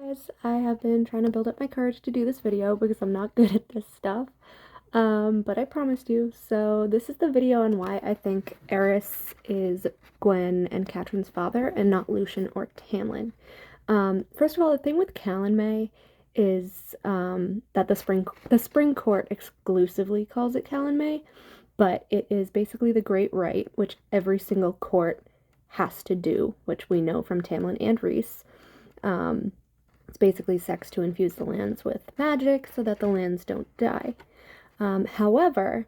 Guys, I have been trying to build up my courage to do this video because I'm not good at this stuff. But I promised you. So this is the video on why I think Eris is Gwyn and Catrin's father and not Lucien or Tamlin. First of all, the thing with May is that the spring court exclusively calls it May, but it is basically the Great Rite, which every single court has to do, which we know from Tamlin and Rhys. It's basically sex to infuse the lands with magic so that the lands don't die. However,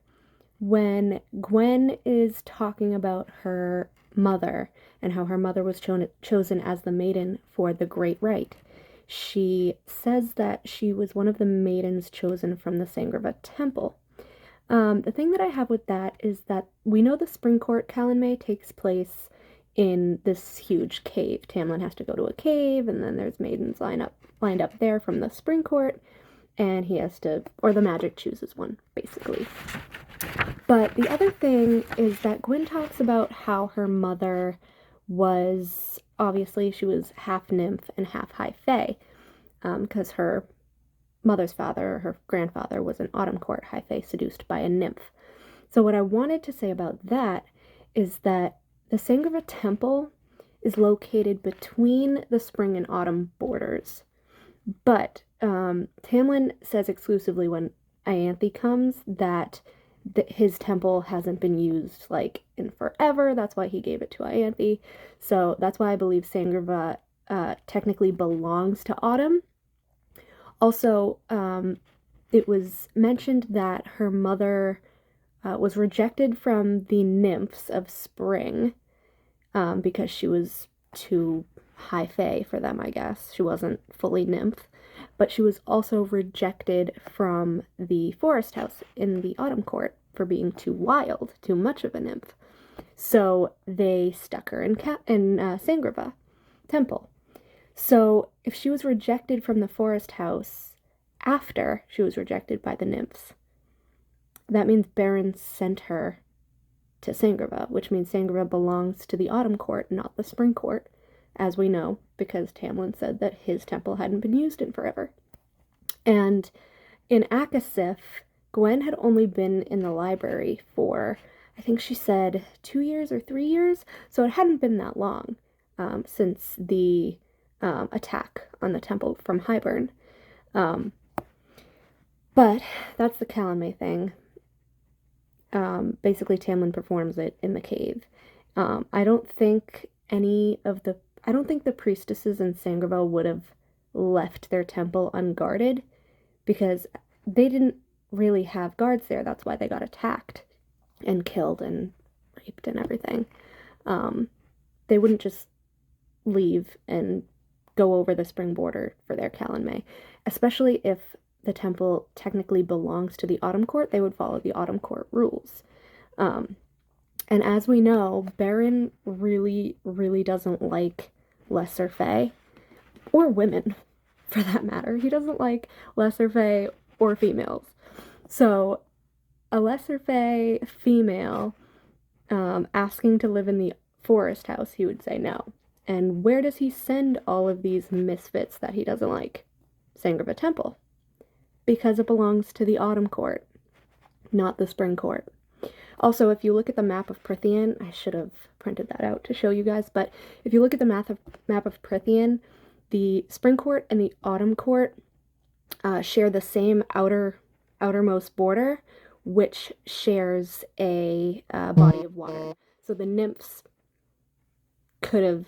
when Gwyn is talking about her mother and how her mother was chosen as the maiden for the Great Rite, she says that she was one of the maidens chosen from the Sanghava temple. The thing that I have with that is that we know the Spring Court May takes place in this huge cave. Tamlin has to go to a cave, and then there's maidens lined up there from the Spring Court, and he has to, or the magic chooses one, basically. But the other thing is that Gwyn talks about how her mother was, obviously, she was half nymph and half high fae, because her mother's father, her grandfather, was an autumn court high fae seduced by a nymph. So what I wanted to say about that is that the Sanghava temple is located between the spring and autumn borders, but Tamlin says exclusively when Ianthe comes that his temple hasn't been used like in forever. That's why he gave it to Ianthe. So that's why I believe Sanghava technically belongs to autumn. Also, it was mentioned that her mother was rejected from the nymphs of spring because she was too high fae for them, I guess. She wasn't fully nymph. But she was also rejected from the forest house in the autumn court for being too wild, too much of a nymph. So they stuck her in Sanghava temple. So if she was rejected from the forest house after she was rejected by the nymphs, that means Beren sent her to Sanghava, which means Sanghava belongs to the autumn court, not the spring court, as we know, because Tamlin said that his temple hadn't been used in forever. And in Akasif, Gwyn had only been in the library for, I think she said 2 years or 3 years, so it hadn't been that long since the attack on the temple from Hybern. But that's the Calumet thing. Basically, Tamlin performs it in the cave. I don't think the priestesses in Sanghava would have left their temple unguarded because they didn't really have guards there. That's why they got attacked and killed and raped and everything. They wouldn't just leave and go over the spring border for their Calumet, especially if the temple technically belongs to the autumn court. They would follow the autumn court rules. And as we know, Beren really, really doesn't like lesser fae, or women, for that matter. He doesn't like lesser fae or females. So, a lesser fae female asking to live in the forest house, he would say no. And where does he send all of these misfits that he doesn't like? Sanghava Temple. Because it belongs to the autumn court, not the spring court. Also, if you look at the map of Prythian, I should have printed that out to show you guys, but if you look at the map of Prythian, the spring court and the autumn court share the same outermost border, which shares a body of water. So the nymphs could have,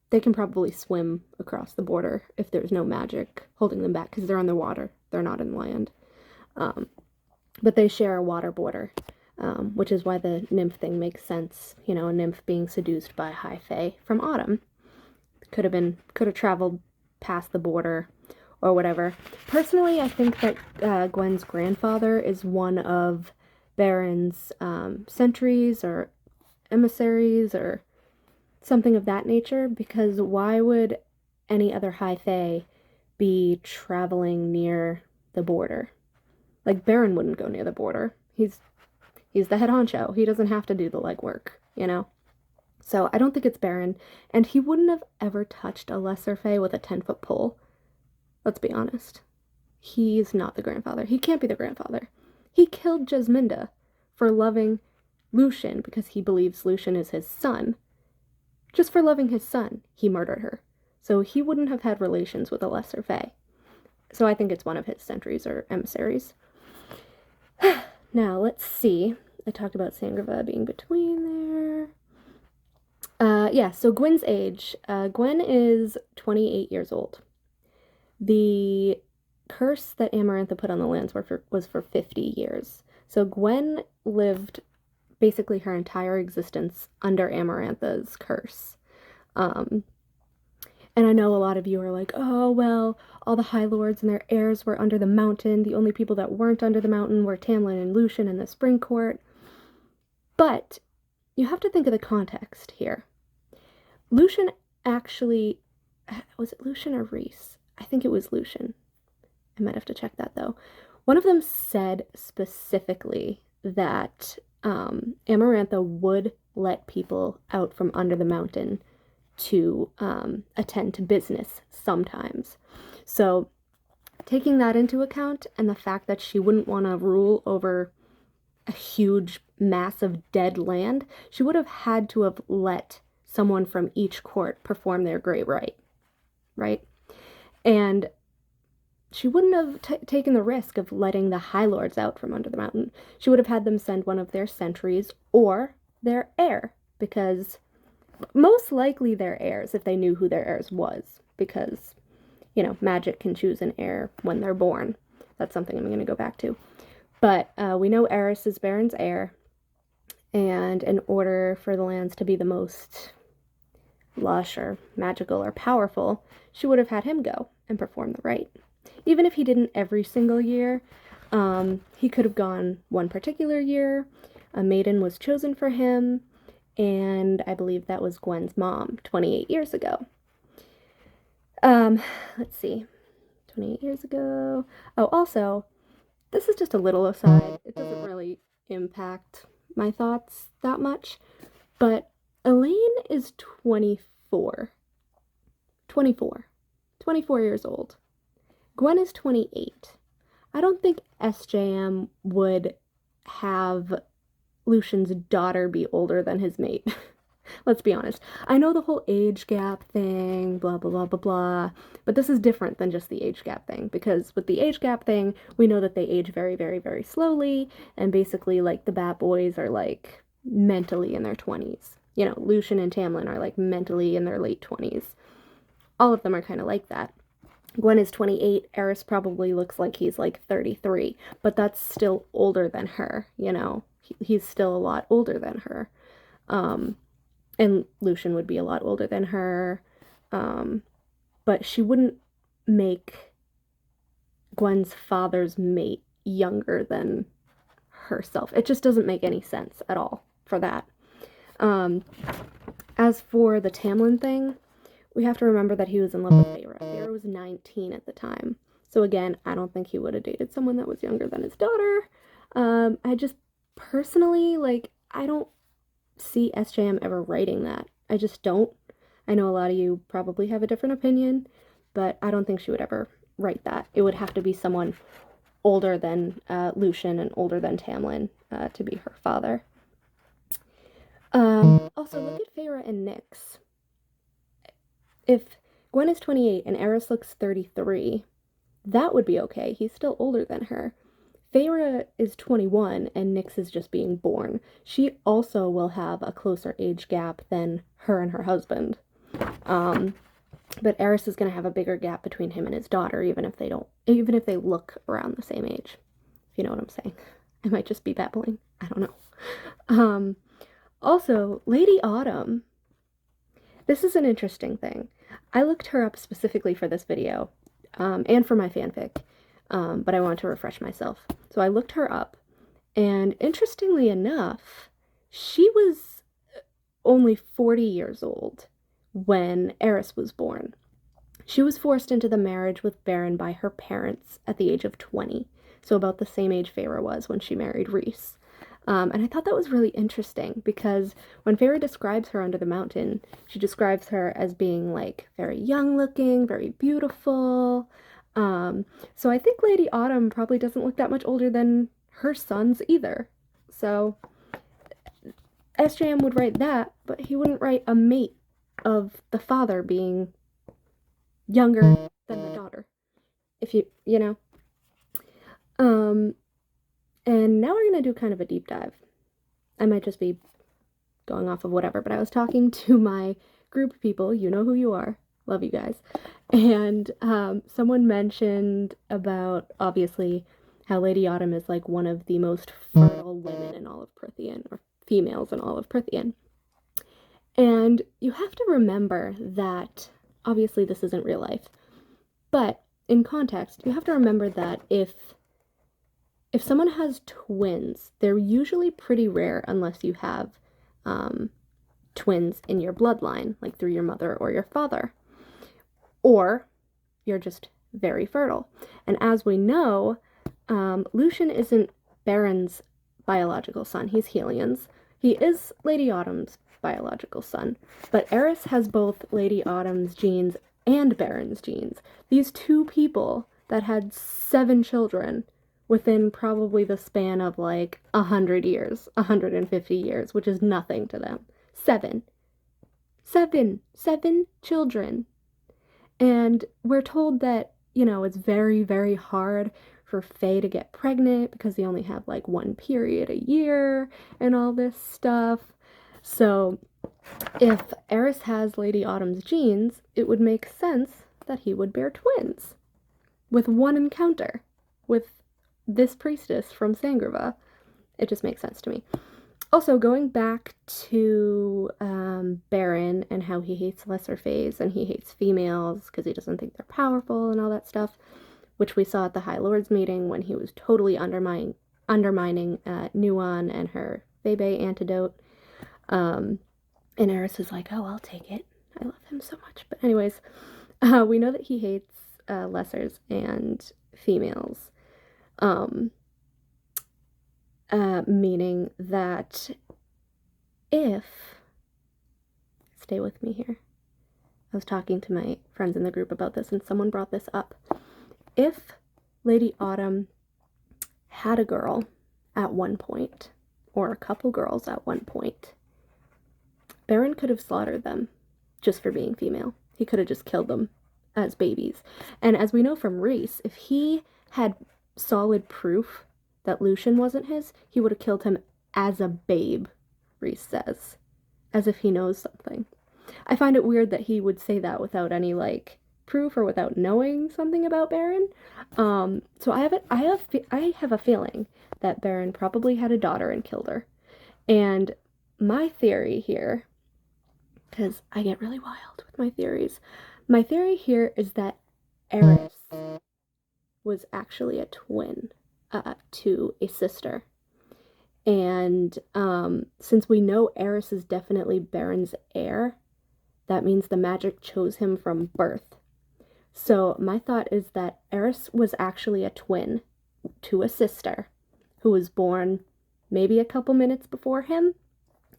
they can probably swim across the border if there's no magic holding them back, because they're on the water. They're not in land. But they share a water border, which is why the nymph thing makes sense. A nymph being seduced by high fae from autumn could have traveled past the border or whatever. Personally, I think that Gwyn's grandfather is one of Beren's sentries or emissaries or something of that nature, because why would any other high fae be traveling near the border? Like, Beren wouldn't go near the border. He's the head honcho. He doesn't have to do the legwork, So I don't think it's Beren, and he wouldn't have ever touched a lesser fae with a 10-foot pole. Let's be honest. He's not the grandfather. He can't be the grandfather. He killed Jasminda for loving Lucien because he believes Lucien is his son. Just for loving his son, he murdered her. So he wouldn't have had relations with a lesser fae. So I think it's one of his sentries or emissaries. Now, let's see. I talked about Sanghava being between there. Yeah, so Gwyn's age. Gwyn is 28 years old. The curse that Amarantha put on the lands was for 50 years. So Gwyn lived basically her entire existence under Amarantha's curse. And I know a lot of you are like, oh, well, all the High Lords and their heirs were under the mountain. The only people that weren't under the mountain were Tamlin and Lucien in the Spring Court. But you have to think of the context here. Lucien actually, was it Lucien or Rhys? I think it was Lucien. I might have to check that, though. One of them said specifically that Amarantha would let people out from under the mountain to attend to business sometimes. So taking that into account and the fact that she wouldn't want to rule over a huge mass of dead land, she would have had to have let someone from each court perform their great rite, right? And she wouldn't have taken the risk of letting the High Lords out from under the mountain. She would have had them send one of their sentries or their heir, because most likely their heirs, if they knew who their heirs was, because, you know, magic can choose an heir when they're born. That's something I'm going to go back to. But we know Eris is Baron's heir, and in order for the lands to be the most lush or magical or powerful, she would have had him go and perform the rite. Even if he didn't every single year, he could have gone one particular year. A maiden was chosen for him, and I believe that was Gwen's mom 28 years ago. Let's see, 28 years ago. Oh, also, this is just a little aside. It doesn't really impact my thoughts that much, but Elaine is 24 years old. Gwyn is 28. I don't think SJM would have Lucien's daughter be older than his mate. Let's be honest. I know the whole age gap thing, blah, blah, blah, blah, blah, but this is different than just the age gap thing, because with the age gap thing, we know that they age very, very, very slowly, and basically, like, the Bat Boys are, like, mentally in their 20s. You know, Lucien and Tamlin are, like, mentally in their late 20s. All of them are kind of like that. Gwyn is 28, Eris probably looks like he's, like, 33, but that's still older than her, you know? He's still a lot older than her. And Lucien would be a lot older than her, but she wouldn't make Gwen's father's mate younger than herself. It just doesn't make any sense at all for that. As for the Tamlin thing, we have to remember that he was in love with Feyre. Feyre was 19 at the time. So again, I don't think he would have dated someone that was younger than his daughter. I just personally, like, I don't see SJM ever writing that. I just don't. I know a lot of you probably have a different opinion, but I don't think she would ever write that. It would have to be someone older than Lucien and older than Tamlin to be her father. Also, look at Feyre and Nyx. If Gwyn is 28 and Eris looks 33, that would be okay. He's still older than her. Feyre is 21 and Nyx is just being born. She also will have a closer age gap than her and her husband. But Eris is going to have a bigger gap between him and his daughter, even if they look around the same age. If you know what I'm saying. I might just be babbling. I don't know. Also, Lady Autumn. This is an interesting thing. I looked her up specifically for this video, and for my fanfic. But I wanted to refresh myself. So I looked her up, and interestingly enough, she was only 40 years old when Eris was born. She was forced into the marriage with Baron by her parents at the age of 20, so about the same age Feyre was when she married Rhys. And I thought that was really interesting, because when Feyre describes her under the mountain, she describes her as being, like, very young looking, very beautiful, So I think Lady Autumn probably doesn't look that much older than her sons either. So SJM would write that, but he wouldn't write a mate of the father being younger than the daughter. If you know. And now we're gonna do kind of a deep dive. I might just be going off of whatever, but I was talking to my group of people, you know who you are, love you guys, and someone mentioned about, obviously, how Lady Autumn is like one of the most fertile women in all of Prythian, or females in all of Prythian. And you have to remember that, obviously this isn't real life, but in context, you have to remember that if someone has twins, they're usually pretty rare unless you have twins in your bloodline, like through your mother or your father. Or you're just very fertile. And as we know, Lucien isn't Baron's biological son. He's Helian's. He is Lady Autumn's biological son. But Eris has both Lady Autumn's genes and Baron's genes. These two people that had 7 children within probably the span of like 100 years, 150 years, which is nothing to them. 7 children. And we're told that, you know, it's very, very hard for Fae to get pregnant because they only have like 1 period a year and all this stuff. So if Eris has Lady Autumn's genes, it would make sense that he would bear twins with 1 encounter with this priestess from Sanghava. It just makes sense to me. Also, going back to Baron and how he hates lesser fays and he hates females because he doesn't think they're powerful and all that stuff, which we saw at the High Lords meeting when he was totally undermining Nuan and her Febe antidote. And Eris is like, oh, I'll take it. I love him so much. But anyways, we know that he hates lessers and females. Meaning that if, stay with me here, I was talking to my friends in the group about this and someone brought this up. If Lady Autumn had a girl at one point, or a couple girls at one point, Baron could have slaughtered them just for being female. He could have just killed them as babies. And as we know from Rhys, if he had solid proof that Lucien wasn't his, he would have killed him as a babe, Rhys says, as if he knows something. I find it weird that he would say that without any, like, proof or without knowing something about Baron. So I have a feeling that Baron probably had a daughter and killed her. And my theory here, because I get really wild with my theories, my theory here is that Eris was actually a twin to a sister. And since we know Eris is definitely Baron's heir, that means the magic chose him from birth. So my thought is that Eris was actually a twin to a sister who was born maybe a couple minutes before him,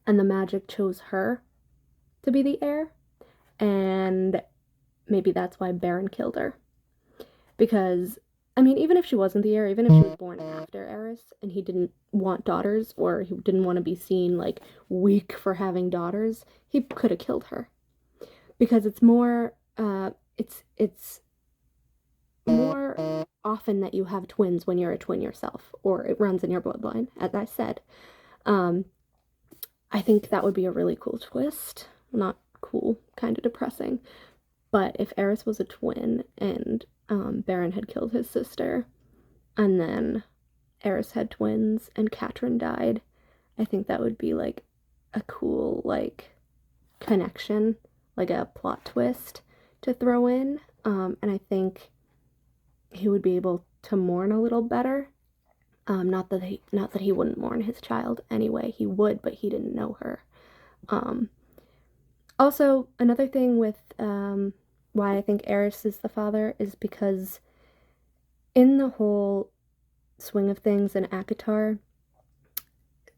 and the magic chose her to be the heir, and maybe that's why Baron killed her. Because, I mean, even if she wasn't the heir, even if she was born after Eris, and he didn't want daughters, or he didn't want to be seen, like, weak for having daughters, he could have killed her. Because it's more, it's more often that you have twins when you're a twin yourself, or it runs in your bloodline, as I said. I think that would be a really cool twist. Not cool, kind of depressing. But if Eris was a twin and Baron had killed his sister, and then Eris had twins and Catrin died, I think that would be like a cool, like, connection, like a plot twist to throw in. And I think he would be able to mourn a little better. Not that he wouldn't mourn his child anyway. He would, but he didn't know her. Also, another thing with why I think Eris is the father is because in the whole swing of things in ACOTAR,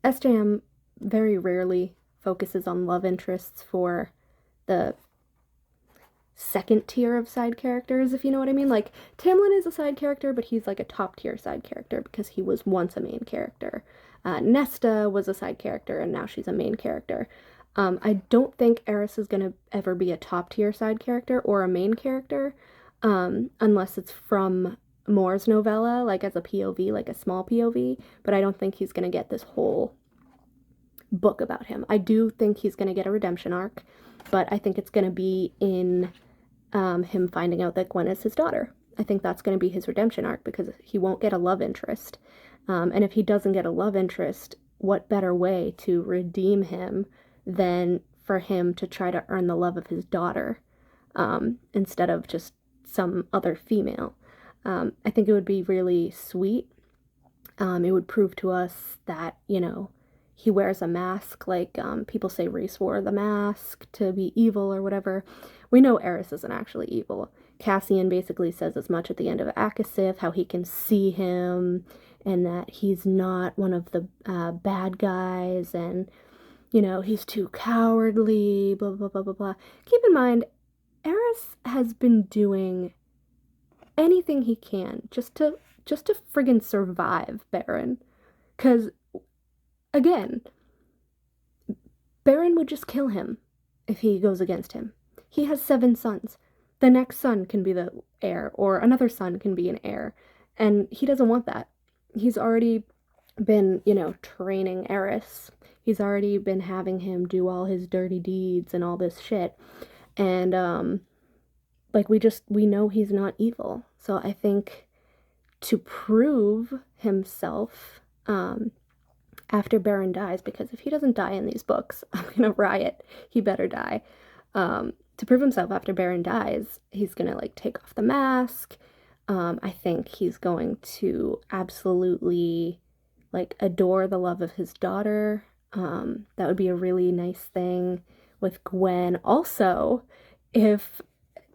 SJM very rarely focuses on love interests for the second tier of side characters, if you know what I mean. Like, Tamlin is a side character, but he's like a top tier side character because he was once a main character. Nesta was a side character, and now she's a main character. I don't think Eris is going to ever be a top tier side character or a main character, unless it's from Moore's novella, like as a POV, like a small POV, but I don't think he's going to get this whole book about him. I do think he's going to get a redemption arc, but I think it's going to be in him finding out that Gwyn is his daughter. I think that's going to be his redemption arc because he won't get a love interest. And if he doesn't get a love interest, what better way to redeem him than for him to try to earn the love of his daughter, instead of just some other female. I think it would be really sweet. It would prove to us that, you know, he wears a mask, like people say Rhys wore the mask to be evil or whatever. We know Eris isn't actually evil. Cassian basically says as much at the end of ACOTAR, how he can see him and that he's not one of the bad guys, and, you know, he's too cowardly, blah, blah, blah, blah, blah. Keep in mind, Eris has been doing anything he can just to friggin' survive Baron. Because, again, Baron would just kill him if he goes against him. He has 7 sons. The next son can be the heir, or another son can be an heir. And he doesn't want that. He's already been, you know, training Eris. He's already been having him do all his dirty deeds and all this shit. And, like, we know he's not evil. So I think to prove himself, after Baron dies, because if he doesn't die in these books, I'm gonna riot. He better die. To prove himself after Baron dies, he's gonna, like, take off the mask. I think he's going to absolutely, like, adore the love of his daughter. That would be a really nice thing with Gwyn. Also, if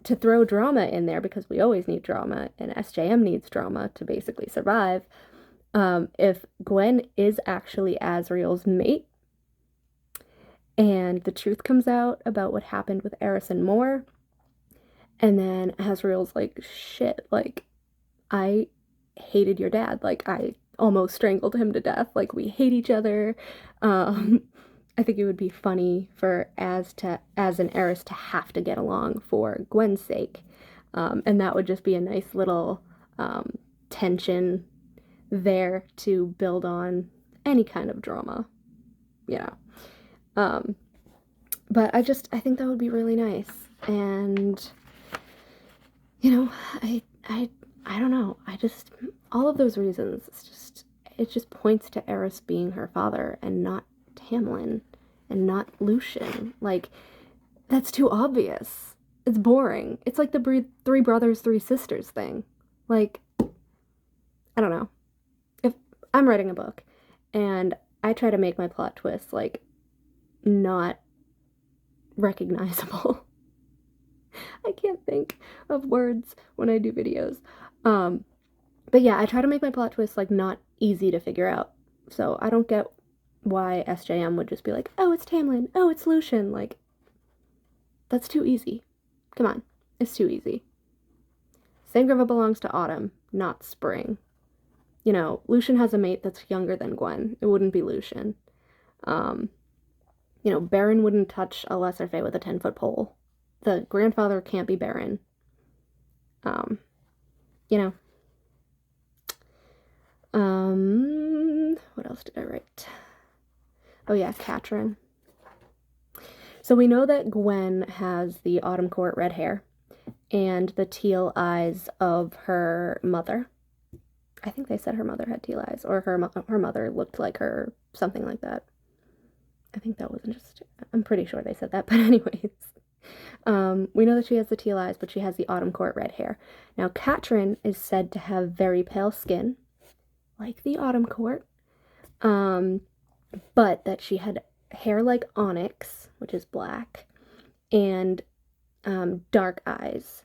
to throw drama in there, because we always need drama, and SJM needs drama to basically survive, if Gwyn is actually Asriel's mate, and the truth comes out about what happened with Eris and Moore, and then Asriel's like, shit, like, I hated your dad, like, I almost strangled him to death, like, we hate each other. I think it would be funny for Az and Eris to have to get along for Gwyn's sake, and that would just be a nice little tension there to build on any kind of drama, you know. But I think that would be really nice, and, you know, I don't know, all of those reasons, it just points to Eris being her father and not Tamlin and not Lucien. Like, that's too obvious. It's boring. It's like the 3 brothers, 3 sisters thing. Like, I don't know. If I'm writing a book and I try to make my plot twist, like, not recognizable. I can't think of words when I do videos. But yeah, I try to make my plot twist, like, not easy to figure out. So I don't get why SJM would just be like, oh, it's Tamlin, oh, it's Lucien. Like, that's too easy. Come on, it's too easy. Sanghava belongs to autumn, not spring. You know, Lucien has a mate that's younger than Gwyn. It wouldn't be Lucien. You know, Baron wouldn't touch a lesser fae with a 10-foot pole. The grandfather can't be Baron. You know. What else did I write? Oh yeah, Catrin. So we know that Gwyn has the autumn court red hair and the teal eyes of her mother. I think they said her mother had teal eyes, or her mother looked like her, something like that. I think that wasn't just, I'm pretty sure they said that, but anyways. We know that she has the teal eyes, but she has the autumn court red hair. Now, Catrin is said to have very pale skin, like the autumn court, but that she had hair like onyx, which is black, and dark eyes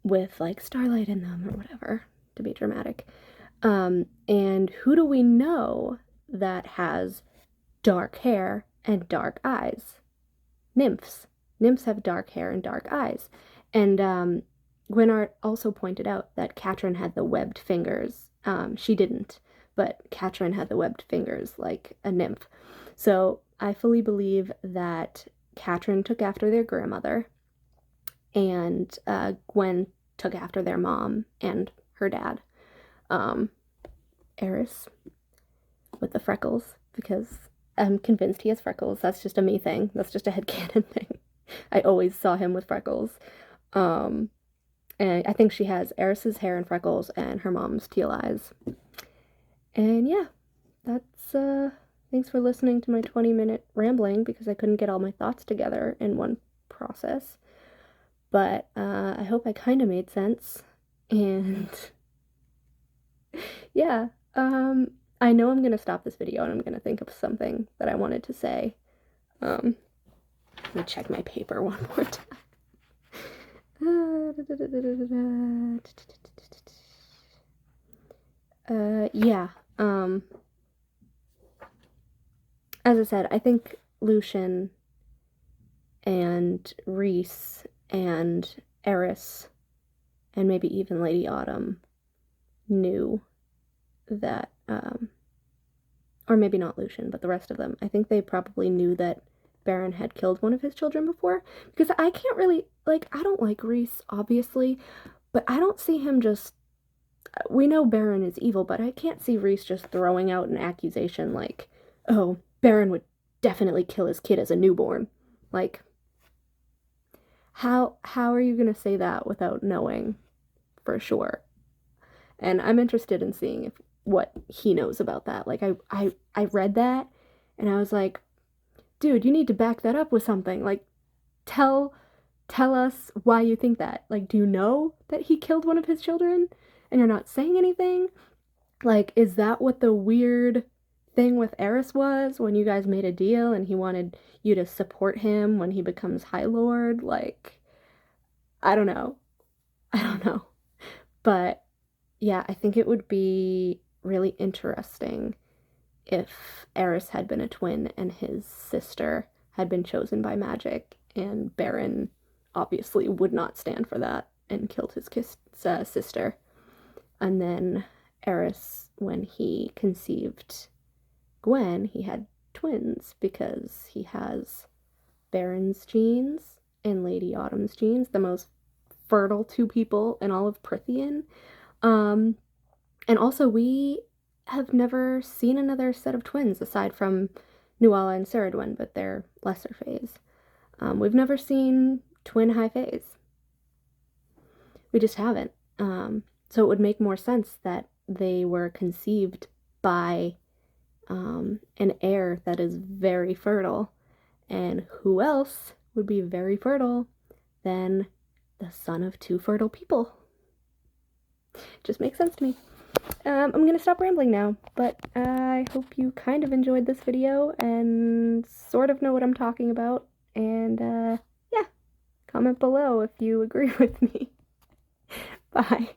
with, like, starlight in them or whatever, to be dramatic. And who do we know that has dark hair and dark eyes? Nymphs. nymphs have dark hair and dark eyes. And Gwyn also pointed out that Catrin had the webbed fingers. She didn't, but Catrin had the webbed fingers like a nymph. So I fully believe that Catrin took after their grandmother, and Gwyn took after their mom and her dad. Eris with the freckles, because I'm convinced he has freckles. That's just a me thing. That's just a headcanon thing. I always saw him with freckles. And I think she has Eris's hair and freckles and her mom's teal eyes. And yeah, that's, thanks for listening to my 20-minute rambling, because I couldn't get all my thoughts together in one process. But I hope I kind of made sense. And yeah, I know I'm gonna stop this video and I'm gonna think of something that I wanted to say. Let me check my paper one more time. Yeah, as I said, I think Lucien and Rhys and Eris and maybe even Lady Autumn knew that, or maybe not Lucien, but the rest of them. I think they probably knew that Baron had killed one of his children before, because I can't really, like, I don't like Rhys, obviously, but I don't see him just, we know Baron is evil, but I can't see Rhys just throwing out an accusation like, oh, Baron would definitely kill his kid as a newborn. Like, how are you gonna say that without knowing for sure? And I'm interested in seeing what he knows about that. Like, I read that and I was like, dude, you need to back that up with something. Like, tell us why you think that. Like, do you know that he killed one of his children and you're not saying anything? Like, is that what the weird thing with Eris was when you guys made a deal and he wanted you to support him when he becomes High Lord? Like, I don't know. But yeah, I think it would be really interesting if Eris had been a twin and his sister had been chosen by magic, and Baron obviously would not stand for that and killed his sister. And then Eris, when he conceived Gwyn, he had twins because he has Baron's genes and Lady Autumn's genes, the most fertile two people in all of Prythian. And also, we have never seen another set of twins aside from Nuala and Ceridwen, but they're lesser phase. We've never seen twin high phase. We just haven't. So it would make more sense that they were conceived by an heir that is very fertile. And who else would be very fertile than the son of two fertile people? Just makes sense to me. I'm gonna stop rambling now, but I hope you kind of enjoyed this video and sort of know what I'm talking about. And yeah, comment below if you agree with me. Bye.